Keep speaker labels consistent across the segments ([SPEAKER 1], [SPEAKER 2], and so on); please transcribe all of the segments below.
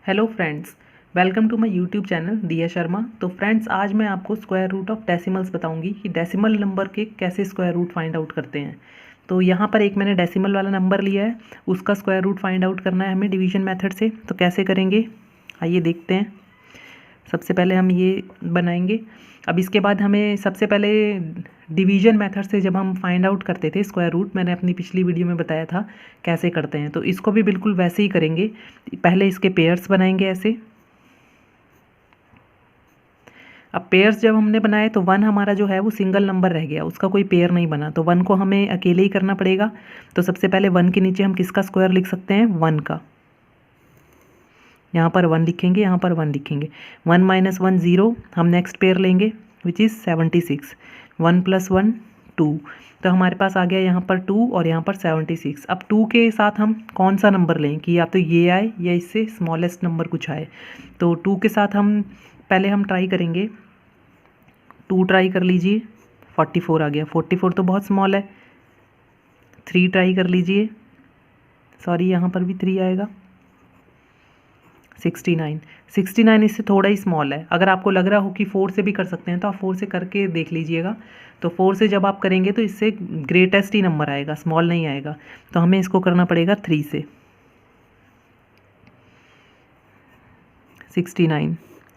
[SPEAKER 1] Hello friends, welcome to my YouTube channel Diya Sharma. तो friends, आज मैं आपको स्क्वायर रूट ऑफ डेसिमल्स बताऊंगी कि डेसिमल नंबर के कैसे स्क्वायर रूट फाइंड आउट करते हैं। तो यहाँ पर एक मैंने डेसिमल वाला नंबर लिया है, उसका स्क्वायर रूट फाइंड आउट करना है हमें डिवीजन मेथड से। तो कैसे करेंगे, आइए देखते हैं। सबसे पहले हम ये बनाएंगे। अब इसके बाद हमें सबसे पहले डिवीजन मेथड से जब हम फाइंड आउट करते थे स्क्वायर रूट, मैंने अपनी पिछली वीडियो में बताया था कैसे करते हैं, तो इसको भी बिल्कुल वैसे ही करेंगे। पहले इसके पेयर्स बनाएंगे ऐसे। अब पेयर्स जब हमने बनाए तो वन हमारा जो है वो सिंगल नंबर रह गया, उसका कोई पेयर नहीं बना, तो वन को हमें अकेले ही करना पड़ेगा। तो सबसे पहले वन के नीचे हम किसका स्क्वायर लिख सकते हैं, वन का। यहाँ पर वन लिखेंगे, यहाँ पर वन लिखेंगे। वन माइनस वन ज़ीरो, हम नेक्स्ट पेयर लेंगे which is 76। One plus one two, तो हमारे पास आ गया यहाँ पर टू और यहाँ पर 76। अब टू के साथ हम कौन सा नंबर लें कि या तो ये आए या इससे स्मॉलेस्ट नंबर कुछ आए। तो टू के साथ हम पहले हम ट्राई करेंगे, टू ट्राई कर लीजिए, 44 आ गया। 44 तो बहुत स्मॉल है। थ्री ट्राई कर लीजिए, सॉरी यहाँ पर भी थ्री आएगा। 69, 69 इससे थोड़ा ही स्मॉल है। अगर आपको लग रहा हो कि फोर से भी कर सकते हैं तो आप फोर से करके देख लीजिएगा। तो फोर से जब आप करेंगे तो इससे ग्रेटेस्ट ही नंबर आएगा, स्मॉल नहीं आएगा। तो हमें इसको करना पड़ेगा थ्री से। 69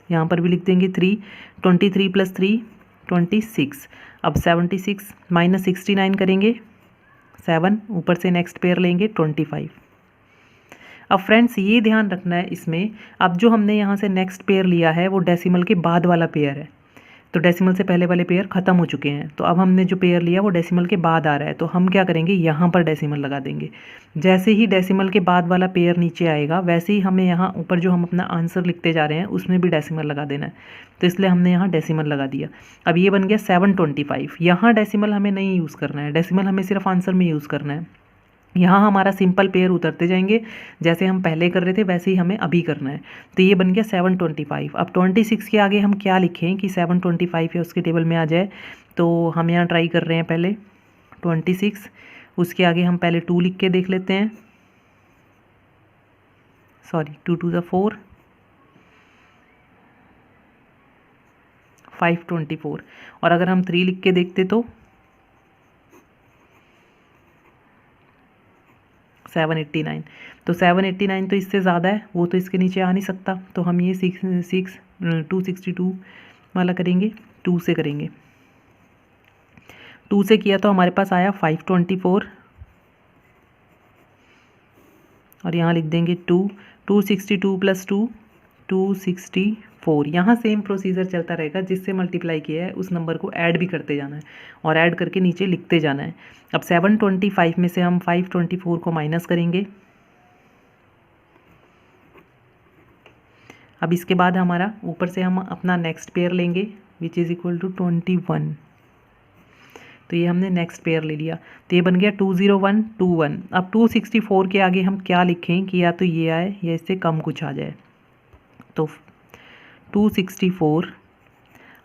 [SPEAKER 1] यहाँ पर भी लिख देंगे थ्री। 23 plus three 26। अब 76 माइनस 69 करेंगे, 7, ऊपर से नेक्स्ट पेयर लेंगे 25। अब फ्रेंड्स ये ध्यान रखना है इसमें, अब जो हमने यहाँ से नेक्स्ट पेयर लिया है वो डेसिमल के बाद वाला पेयर है। तो डेसिमल से पहले वाले पेयर ख़त्म हो चुके हैं, तो अब हमने जो पेयर लिया वो डेसिमल के बाद आ रहा है। तो हम क्या करेंगे, यहाँ पर डेसिमल लगा देंगे। जैसे ही डेसिमल के बाद वाला पेयर नीचे आएगा वैसे ही हमें यहाँ ऊपर जो हम अपना आंसर लिखते जा रहे हैं उसमें भी डेसिमल लगा देना है। तो इसलिए हमने यहाँ डेसिमल लगा दिया। अब ये बन गया 725। यहाँ डेसिमल हमें नहीं यूज़ करना है, डेसिमल हमें सिर्फ आंसर में यूज़ करना है। यहाँ हमारा सिंपल पेयर उतरते जाएंगे, जैसे हम पहले कर रहे थे वैसे ही हमें अभी करना है। तो ये बन गया 725। अब 26 के आगे हम क्या लिखें कि 725 या उसके टेबल में आ जाए। तो हम यहाँ ट्राई कर रहे हैं पहले 26, उसके आगे हम पहले 2 लिख के देख लेते हैं। सॉरी, 2 2 ज़ा 4, 524। और अगर हम 3 लिख के देखते तो 789। तो 789 तो इससे ज़्यादा है, वो तो इसके नीचे आ नहीं सकता। तो हम ये 262 वाला करेंगे, 2 से करेंगे। 2 से किया तो हमारे पास आया 524 और यहाँ लिख देंगे 2। 262 प्लस 2 264। यहाँ सेम प्रोसीजर चलता रहेगा, जिससे मल्टीप्लाई किया है उस नंबर को ऐड भी करते जाना है और ऐड करके नीचे लिखते जाना है। अब 725 में से हम 524 को माइनस करेंगे। अब इसके बाद हमारा ऊपर से हम अपना नेक्स्ट पेयर लेंगे विच इज़ इक्वल टू 21। तो ये हमने नेक्स्ट पेयर ले लिया, तो ये बन गया 20121। अब 264 के आगे हम क्या लिखें कि या तो ये आए या इससे कम कुछ आ जाए। तो 264।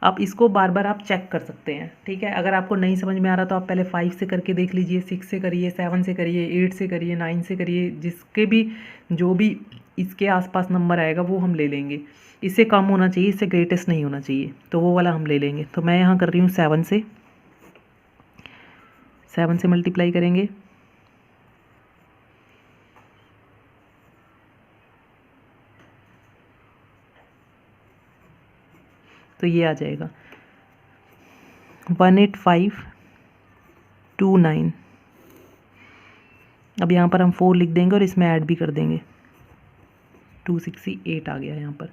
[SPEAKER 1] अब इसको बार बार आप चेक कर सकते हैं, ठीक है। अगर आपको नहीं समझ में आ रहा तो आप पहले 5 से करके देख लीजिए, 6 से करिए, 7 से करिए, 8 से करिए, 9 से करिए, जिसके भी जो भी इसके आसपास नंबर आएगा वो हम ले लेंगे। इससे कम होना चाहिए, इससे ग्रेटेस्ट नहीं होना चाहिए, तो वो वाला हम ले लेंगे। तो मैं यहाँ कर रही हूँ 7 से, 7 से मल्टीप्लाई करेंगे। तो ये आ जाएगा 18529। अब यहाँ पर हम 4 लिख देंगे और इसमें ऐड भी कर देंगे, 268 आ गया यहाँ पर।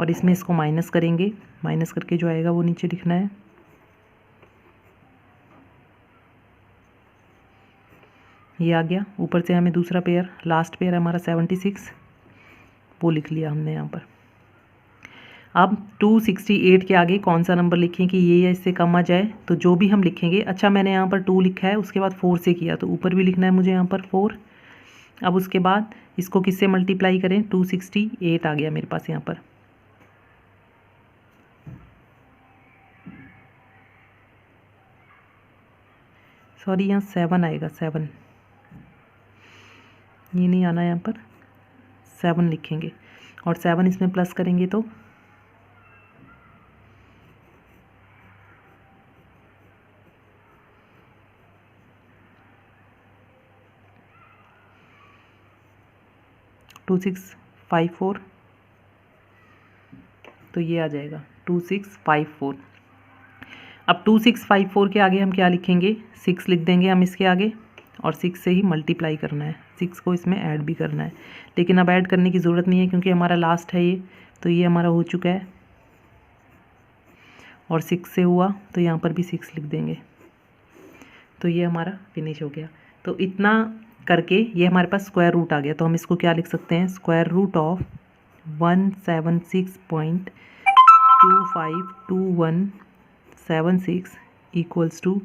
[SPEAKER 1] और इसमें इसको माइनस करेंगे, माइनस करके जो आएगा वो नीचे लिखना है। ये आ गया। ऊपर से हमें दूसरा पेयर, लास्ट पेयर हमारा 76, वो लिख लिया हमने यहाँ पर। अब 268 के आगे कौन सा नंबर लिखें कि ये या इससे कम आ जाए। तो जो भी हम लिखेंगे, अच्छा मैंने यहाँ पर 2 लिखा है, उसके बाद 4 से किया, तो ऊपर भी लिखना है मुझे यहाँ पर 4। अब उसके बाद इसको किससे मल्टीप्लाई करें, 268 आ गया मेरे पास यहाँ पर। सॉरी, यहाँ 7 आएगा, 7 ये नहीं आना, यहाँ पर 7 लिखेंगे। और 7 इसमें प्लस करेंगे तो 2654, तो ये आ जाएगा 2654। अब 2654 के आगे हम क्या लिखेंगे, 6 लिख देंगे हम इसके आगे, और 6 से ही मल्टीप्लाई करना है, 6 को इसमें ऐड भी करना है। लेकिन अब ऐड करने की ज़रूरत नहीं है क्योंकि हमारा लास्ट है ये, तो ये हमारा हो चुका है। और 6 से हुआ तो यहाँ पर भी 6 लिख देंगे, तो ये हमारा फिनिश हो गया। तो इतना करके ये हमारे पास स्क्वायर रूट आ गया, तो हम इसको क्या लिख सकते हैं, square root of 176.252176 equals to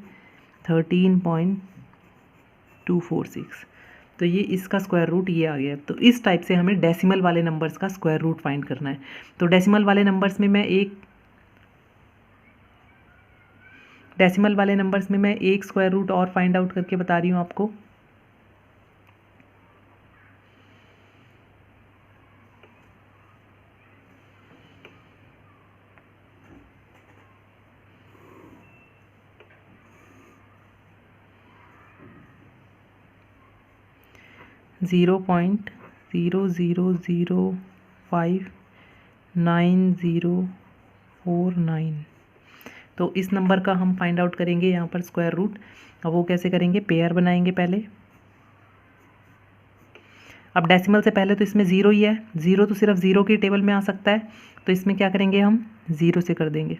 [SPEAKER 1] 13.246। तो ये इसका स्क्वायर रूट ये आ गया। तो इस टाइप से हमें डेसिमल वाले नंबर्स का स्क्वायर रूट फाइंड करना है। तो डेसिमल वाले नंबर्स में मैं एक स्क्वायर रूट और फाइंड आउट करके बता रही हूँ आपको। (0.00059049) तो इस नंबर का हम फाइंड आउट करेंगे यहाँ पर स्क्वायर रूट। अब वो कैसे करेंगे, पेयर बनाएंगे पहले। अब डेसिमल से पहले तो इसमें ज़ीरो ही है, ज़ीरो तो सिर्फ ज़ीरो के टेबल में आ सकता है, तो इसमें क्या करेंगे, हम ज़ीरो से कर देंगे।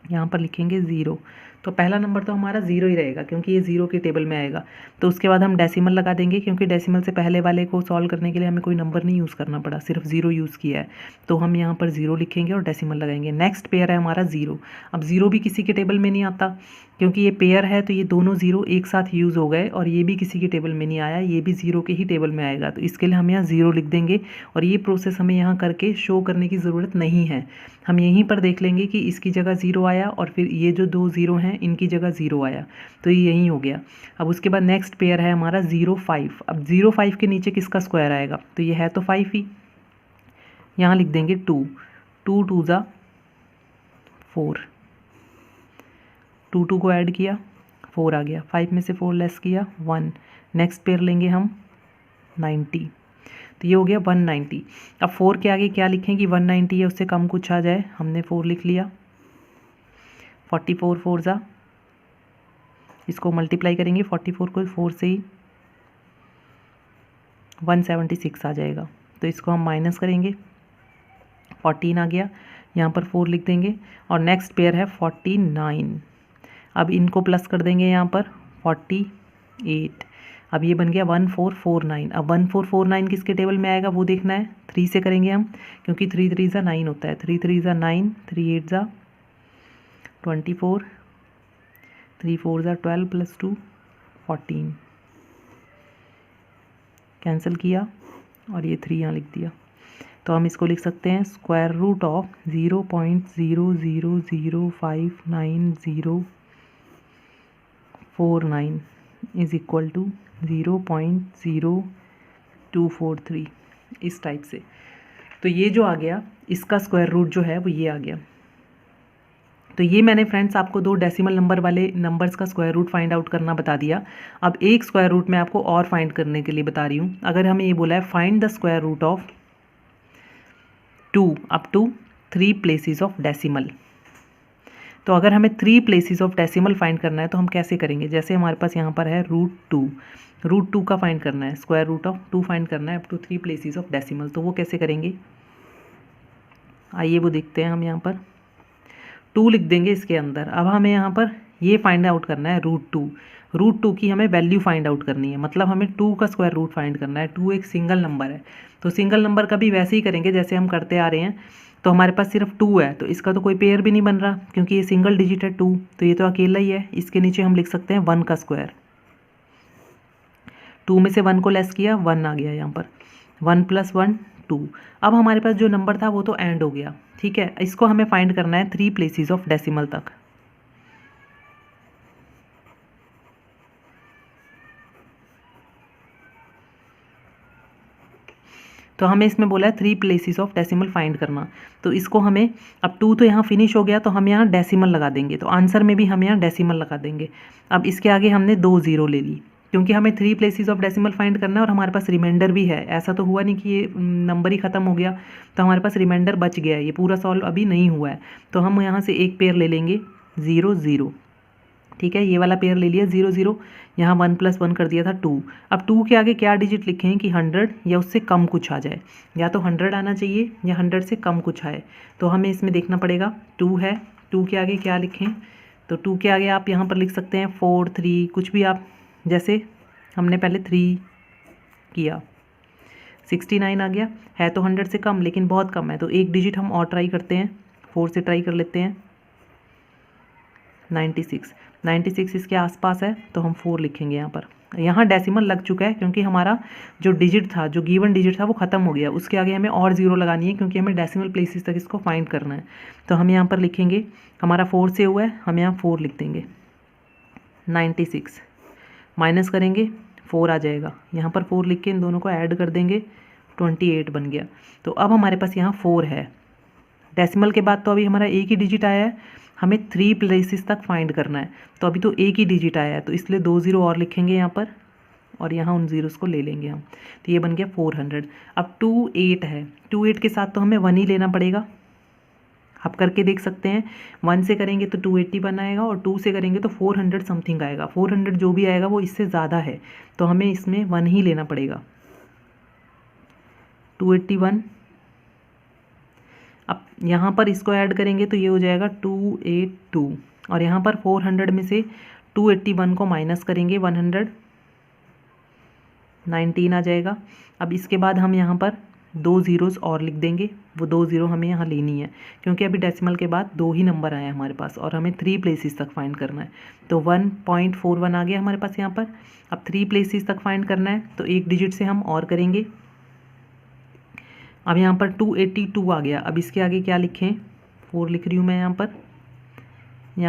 [SPEAKER 1] यहाँ पर लिखेंगे ज़ीरो, तो पहला नंबर तो हमारा ज़ीरो ही रहेगा क्योंकि ये ज़ीरो के टेबल में आएगा। तो उसके बाद हम डेसिमल लगा देंगे क्योंकि डेसिमल से पहले वाले को सॉल्व करने के लिए हमें कोई नंबर नहीं यूज़ करना पड़ा, सिर्फ ज़ीरो यूज़ किया है। तो हम यहाँ पर ज़ीरो लिखेंगे और डेसिमल लगाएंगे। नेक्स्ट पेयर है हमारा ज़ीरो। अब ज़ीरो भी किसी के टेबल में नहीं आता क्योंकि ये पेयर है, तो ये दोनों ज़ीरो एक साथ यूज़ हो गए और ये भी किसी के टेबल में नहीं आया, ये भी ज़ीरो के ही टेबल में आएगा। तो इसके लिए हम यहाँ ज़ीरो लिख देंगे और ये प्रोसेस हमें यहाँ करके शो करने की ज़रूरत नहीं है। हम यहीं पर देख लेंगे कि इसकी जगह ज़ीरो आया और फिर ये जो दो ज़ीरो हैं इनकी जगह ज़ीरो आया, तो ये यहीं हो गया। अब उसके बाद नेक्स्ट पेयर है हमारा 0.5। अब 0.5 के नीचे किसका स्क्वायर आएगा, तो ये है तो 5 ही, यहाँ लिख देंगे 2, 2 2 ज़ा 4, 2 2 को ऐड किया 4 आ गया, 5 में से 4 लेस किया 1। नेक्स्ट पेयर लेंगे हम 90, तो ये हो गया 190। अब 4 के आगे क्या लिखेंगे, 190 है उससे कम कुछ आ जाए, हमने 4 लिख लिया। 44 4 ज़ा, इसको मल्टीप्लाई करेंगे 44 को 4 से ही 176 आ जाएगा, तो इसको हम माइनस करेंगे 14 आ गया, यहाँ पर 4 लिख देंगे। और नेक्स्ट पेयर है 49। अब इनको प्लस कर देंगे यहाँ पर 48, अब ये बन गया 1449। अब 1449 किसके टेबल में आएगा वो देखना है, 3 से करेंगे हम क्योंकि 3 3 ज़ा 9 होता है, 3 3 ज़ा 9, 3 8 ज़ा 24, 3 4 ज़ा 12 प्लस 2 14, कैंसिल किया और ये 3 यहाँ लिख दिया। तो हम इसको लिख सकते हैं square root of 0.00059049 is equal to 0.0243, इस टाइप से। तो ये जो आ गया इसका स्क्वायर रूट जो है वो ये आ गया। तो ये मैंने फ्रेंड्स आपको दो डेसिमल नंबर वाले नंबर्स का स्क्वायर रूट फाइंड आउट करना बता दिया। अब एक स्क्वायर रूट मैं आपको और फाइंड करने के लिए बता रही हूँ। अगर हमें ये बोला है find the square root of 2 up to 3 places of decimal, तो अगर हमें 3 प्लेसेस ऑफ डेसिमल फाइंड करना है तो हम कैसे करेंगे, जैसे हमारे पास यहाँ पर है रूट टू का फाइंड करना है, स्क्वायर रूट ऑफ 2 फाइंड करना है up to 3 places of decimal, तो वो कैसे करेंगे, आइए वो देखते हैं। हम यहाँ पर 2 लिख देंगे इसके अंदर। अब हमें यहाँ पर ये फाइंड आउट करना है रूट टू की हमें वैल्यू फाइंड आउट करनी है, मतलब हमें 2 का स्क्वायर रूट फाइंड करना है। 2 एक सिंगल नंबर है, तो सिंगल नंबर का भी वैसे ही करेंगे जैसे हम करते आ रहे हैं। तो हमारे पास सिर्फ 2 है, तो इसका तो कोई पेयर भी नहीं बन रहा क्योंकि ये सिंगल डिजिट है 2, तो ये तो अकेला ही है। इसके नीचे हम लिख सकते हैं 1 का स्क्वायर, 2 में से 1 को लेस किया 1 आ गया यहाँ पर, 1 + 1 2। अब हमारे पास जो नंबर था वो तो एंड हो गया, ठीक है। इसको हमें फाइंड करना है 3 प्लेसेस ऑफ डेसिमल तक। तो हमें इसमें बोला है 3 प्लेसेस ऑफ डेसिमल फाइंड करना। तो इसको हमें, अब 2 तो यहाँ फिनिश हो गया तो हम यहाँ डेसिमल लगा देंगे, तो आंसर में भी हम यहाँ डेसिमल लगा देंगे। अब इसके आगे हमने 2 0 ले ली, क्योंकि हमें 3 प्लेसेस ऑफ डेसिमल फाइंड करना है और हमारे पास रिमाइंडर भी है। ऐसा तो हुआ नहीं कि ये नंबर ही ख़त्म हो गया, तो हमारे पास रिमाइंडर बच गया है, ये पूरा सॉल्व अभी नहीं हुआ है। तो हम यहाँ से एक पेयर ले लेंगे 0 0, ठीक है, ये वाला पेयर ले लिया 0 0, यहाँ 1 + 1 कर दिया था 2। अब 2 के आगे क्या डिजिट लिखें कि 100 या उससे कम कुछ आ जाए, या तो 100 आना चाहिए या 100 से कम कुछ आए। तो हमें इसमें देखना पड़ेगा 2 है, 2 के आगे क्या लिखें, तो 2 के आगे आप यहाँ पर लिख सकते हैं 4 3, कुछ भी आप, जैसे हमने पहले 3 किया, 69 आ गया, है तो 100 से कम लेकिन बहुत कम है, तो एक डिजिट हम और ट्राई करते हैं, 4 से ट्राई कर लेते हैं, 96 इसके आसपास है, तो हम 4 लिखेंगे यहाँ पर। यहाँ डेसिमल लग चुका है क्योंकि हमारा जो डिजिट था, जो गिवन डिजिट था वो ख़त्म हो गया, उसके आगे हमें और 0 लगानी है क्योंकि हमें डेसिमल प्लेसेस तक इसको फाइंड करना है। तो हम यहाँ पर लिखेंगे, हमारा 4 से हुआ है, हम यहाँ 4 लिख देंगे, 96 माइनस करेंगे 4 आ जाएगा, यहाँ पर 4 लिख के इन दोनों को ऐड कर देंगे, 28 बन गया। तो अब हमारे पास यहाँ 4 है, डेसिमल के बाद तो अभी हमारा एक ही डिजिट आया है, हमें 3 प्लेसेस तक फाइंड करना है, तो अभी तो एक ही डिजिट आया है, तो इसलिए 2 0 और लिखेंगे यहाँ पर, और यहाँ उन ज़ीरोज़ को ले लेंगे हम, तो ये बन गया 400। अब 28 है, 28 के साथ तो हमें 1 ही लेना पड़ेगा, आप करके देख सकते हैं। 1 से करेंगे तो 281 आएगा और 2 से करेंगे तो 400 समथिंग आएगा, 400 जो भी आएगा वो इससे ज़्यादा है, तो हमें इसमें 1 ही लेना पड़ेगा, 281। अब यहाँ पर इसको ऐड करेंगे तो ये हो जाएगा 282, और यहाँ पर 400 में से 281 को माइनस करेंगे, 119 आ जाएगा। अब इसके बाद हम यहाँ पर 2 ज़ीरोज़ और लिख देंगे, वो 2 0 हमें यहाँ लेनी है क्योंकि अभी डेसिमल के बाद 2 ही नंबर आए हैं हमारे पास और हमें 3 प्लेसेस तक फाइंड करना है, तो 1.41 आ गया हमारे पास यहाँ पर। अब 3 प्लेसेस तक फाइंड करना है तो एक डिजिट से हम और करेंगे। अब यहाँ पर 282 आ गया, अब इसके आगे क्या लिखें, 4 लिख रही हूँ मैं यहाँ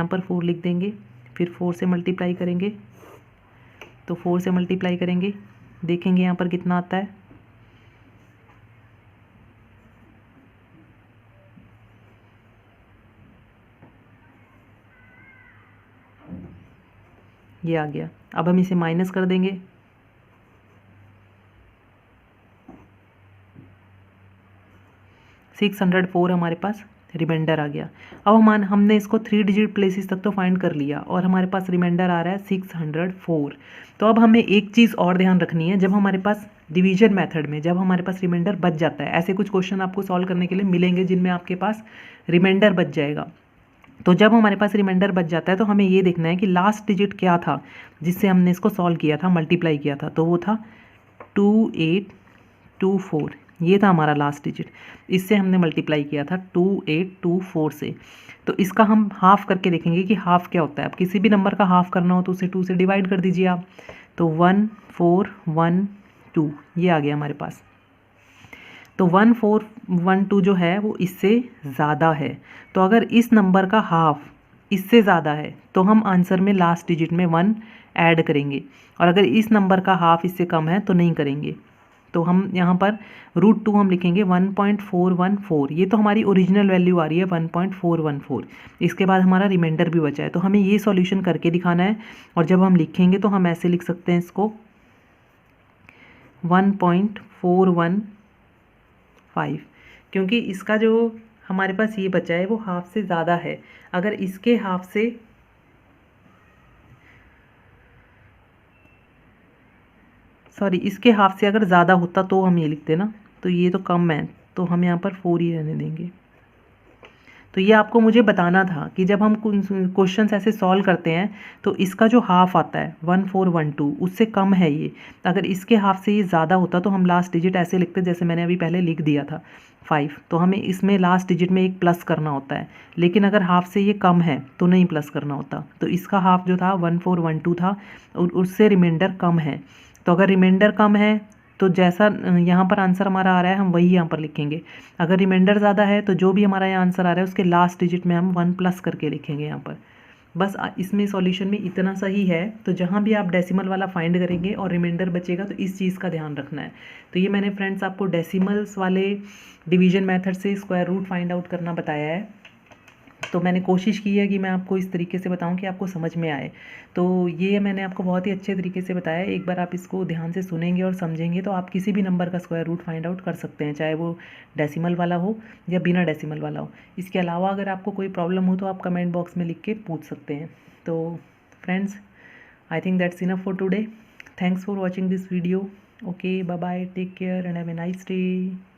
[SPEAKER 1] पर 4 लिख देंगे, फिर 4 से मल्टीप्लाई करेंगे, तो 4 से मल्टीप्लाई करेंगे, देखेंगे यहाँ पर कितना आता है, ये आ गया। अब हम इसे माइनस कर देंगे, 604 हमारे पास रिमाइंडर आ गया। अब हमने इसको 3 डिजिट प्लेसेस तक तो फाइंड कर लिया और हमारे पास रिमाइंडर आ रहा है 604। तो अब हमें एक चीज़ और ध्यान रखनी है, जब हमारे पास डिवीजन मेथड में जब हमारे पास रिमाइंडर बच जाता है, ऐसे कुछ क्वेश्चन आपको सॉल्व करने के लिए मिलेंगे जिनमें आपके पास रिमाइंडर बच जाएगा। तो जब हमारे पास रिमाइंडर बच जाता है तो हमें ये देखना है कि लास्ट डिजिट क्या था जिससे हमने इसको सॉल्व किया था, मल्टीप्लाई किया था, तो वो था 2824, ये था हमारा लास्ट डिजिट, इससे हमने मल्टीप्लाई किया था 2824 से। तो इसका हम हाफ़ करके देखेंगे कि हाफ़ क्या होता है। अब किसी भी नंबर का हाफ़ करना हो तो उसे 2 से डिवाइड कर दीजिए आप, तो 1412 ये आ गया हमारे पास। तो 1412 जो है वो इससे ज़्यादा है, तो अगर इस नंबर का हाफ़ इससे ज़्यादा है तो हम आंसर में लास्ट डिजिट में 1 ऐड करेंगे, और अगर इस नंबर का हाफ़ इससे कम है तो नहीं करेंगे। तो हम यहाँ पर √2 हम लिखेंगे 1.414, ये तो हमारी ओरिजिनल वैल्यू आ रही है 1.414, इसके बाद हमारा रिमाइंडर भी बचा है, तो हमें ये सॉल्यूशन करके दिखाना है। और जब हम लिखेंगे तो हम ऐसे लिख सकते हैं इसको 1.415, क्योंकि इसका जो हमारे पास ये बचा है वो हाफ से ज़्यादा है। अगर इसके हाफ से इसके हाफ से अगर ज़्यादा होता तो हम ये लिखते ना, तो ये तो कम है तो हम यहाँ पर 4 ही रहने देंगे। तो ये आपको मुझे बताना था कि जब हम क्वेश्चन ऐसे सॉल्व करते हैं तो इसका जो हाफ आता है 1412 उससे कम है ये, अगर इसके हाफ से ये ज़्यादा होता तो हम लास्ट डिजिट ऐसे लिखते जैसे मैंने अभी पहले लिख दिया था 5, तो हमें इसमें लास्ट डिजिट में एक प्लस करना होता है, लेकिन अगर हाफ से ये कम है तो नहीं प्लस करना होता। तो इसका हाफ जो था 1412 था और उससे रिमाइंडर कम है, तो अगर रिमाइंडर कम है तो जैसा यहाँ पर आंसर हमारा आ रहा है हम वही यहाँ पर लिखेंगे। अगर रिमाइंडर ज़्यादा है तो जो भी हमारा यहाँ आंसर आ रहा है उसके लास्ट डिजिट में हम 1 प्लस करके लिखेंगे यहाँ पर। बस इसमें सॉल्यूशन में इतना सा ही है। तो जहाँ भी आप डेसिमल वाला फाइंड करेंगे और रिमाइंडर बचेगा तो इस चीज़ का ध्यान रखना है। तो ये मैंने फ्रेंड्स आपको डेसिमल्स वाले डिवीजन मेथड से स्क्वायर रूट फाइंड आउट करना बताया है। तो मैंने कोशिश की है कि मैं आपको इस तरीके से बताऊं कि आपको समझ में आए। तो ये मैंने आपको बहुत ही अच्छे तरीके से बताया। एक बार आप इसको ध्यान से सुनेंगे और समझेंगे तो आप किसी भी नंबर का स्क्वायर रूट फाइंड आउट कर सकते हैं, चाहे वो डेसिमल वाला हो या बिना डेसिमल वाला हो। इसके अलावा अगर आपको कोई प्रॉब्लम हो तो आप कमेंट बॉक्स में लिख के पूछ सकते हैं। तो friends, I think that's enough for today. Thanks for watching this video. Okay, bye bye, take care and have a nice day.